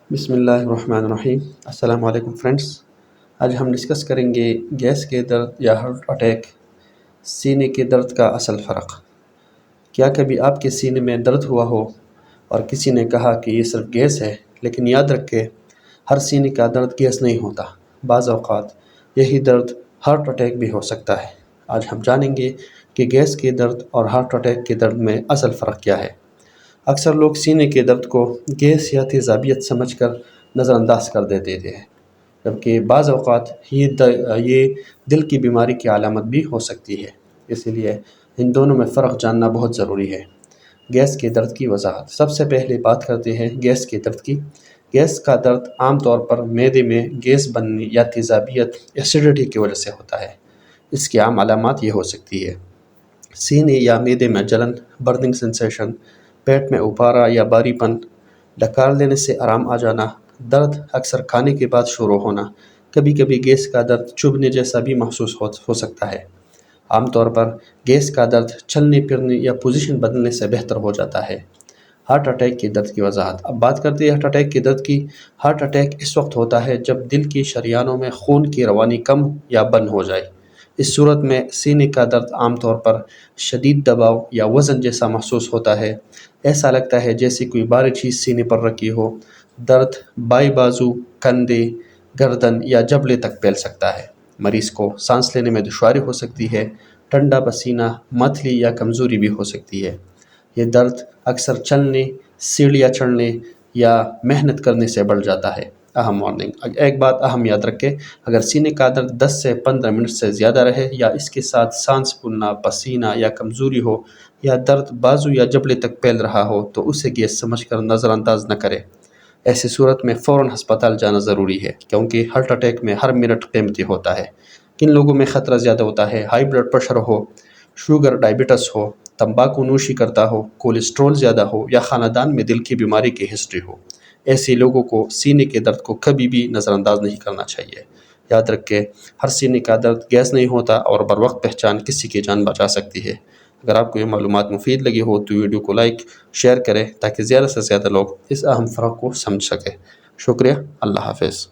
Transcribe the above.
بسم اللہ الرحمن الرحیم۔ السلام علیکم فرینڈس۔ آج ہم ڈسکس کریں گے گیس کے درد یا ہارٹ اٹیک، سینے کے درد کا اصل فرق۔ کیا کبھی آپ کے سینے میں درد ہوا ہو اور کسی نے کہا کہ یہ صرف گیس ہے؟ لیکن یاد رکھیں، ہر سینے کا درد گیس نہیں ہوتا۔ بعض اوقات یہی درد ہارٹ اٹیک بھی ہو سکتا ہے۔ آج ہم جانیں گے کہ گیس کے درد اور ہارٹ اٹیک کے درد میں اصل فرق کیا ہے۔ اکثر لوگ سینے کے درد کو گیس یا تیزابیت سمجھ کر نظر انداز کر دیتے ہیں، جبکہ بعض اوقات یہ دل کی بیماری کی علامت بھی ہو سکتی ہے۔ اسی لیے ان دونوں میں فرق جاننا بہت ضروری ہے۔ گیس کے درد کی وضاحت۔ سب سے پہلے بات کرتے ہیں گیس کے درد کی۔ گیس کا درد عام طور پر معدے میں گیس بننے یا تیزابیت ایسیڈیٹی کی وجہ سے ہوتا ہے۔ اس کی عام علامات یہ ہو سکتی ہے: سینے یا معدے میں جلن، برننگ سینسیشن، پیٹ میں ابھارا یا باری پن، ڈکار لینے سے آرام آ جانا، درد اکثر کھانے کے بعد شروع ہونا، کبھی کبھی گیس کا درد چبھنے جیسا بھی محسوس ہو سکتا ہے۔ عام طور پر گیس کا درد چلنے پھرنے یا پوزیشن بدلنے سے بہتر ہو جاتا ہے۔ ہارٹ اٹیک کے درد کی وضاحت۔ اب بات کرتے ہیں ہارٹ اٹیک کے درد کی۔ ہارٹ اٹیک اس وقت ہوتا ہے جب دل کی شریانوں میں خون کی روانی کم یا بند ہو جائے۔ اس صورت میں سینے کا درد عام طور پر شدید دباؤ یا وزن جیسا محسوس ہوتا ہے۔ ایسا لگتا ہے جیسے کوئی بھاری چیز سینے پر رکھی ہو۔ درد بائیں بازو، کندھے، گردن یا جبڑے تک پھیل سکتا ہے۔ مریض کو سانس لینے میں دشواری ہو سکتی ہے۔ ٹھنڈا پسینہ، متلی یا کمزوری بھی ہو سکتی ہے۔ یہ درد اکثر چلنے، سیڑھیاں چڑھنے یا محنت کرنے سے بڑھ جاتا ہے۔ اہم وارننگ۔ ایک بات اہم یاد رکھیں، اگر سینے کا درد 10 سے 15 منٹ سے زیادہ رہے یا اس کے ساتھ سانس پھولنا، پسینہ یا کمزوری ہو، یا درد بازو یا جبڑے تک پھیل رہا ہو تو اسے گیس سمجھ کر نظر انداز نہ کریں۔ ایسی صورت میں فوراً ہسپتال جانا ضروری ہے، کیونکہ ہارٹ اٹیک میں ہر منٹ قیمتی ہوتا ہے۔ کن لوگوں میں خطرہ زیادہ ہوتا ہے؟ ہائی بلڈ پریشر ہو، شوگر ڈائبٹس ہو، تمباکو نوشی کرتا ہو، کولیسٹرول زیادہ ہو یا خاندان میں دل کی بیماری کی ہسٹری ہو۔ ایسے لوگوں کو سینے کے درد کو کبھی بھی نظر انداز نہیں کرنا چاہیے۔ یاد رکھیں، ہر سینے کا درد گیس نہیں ہوتا اور بروقت پہچان کسی کی جان بچا سکتی ہے۔ اگر آپ کو یہ معلومات مفید لگی ہو تو ویڈیو کو لائک، شیئر کریں تاکہ زیادہ سے زیادہ لوگ اس اہم فرق کو سمجھ سکیں۔ شکریہ۔ اللہ حافظ۔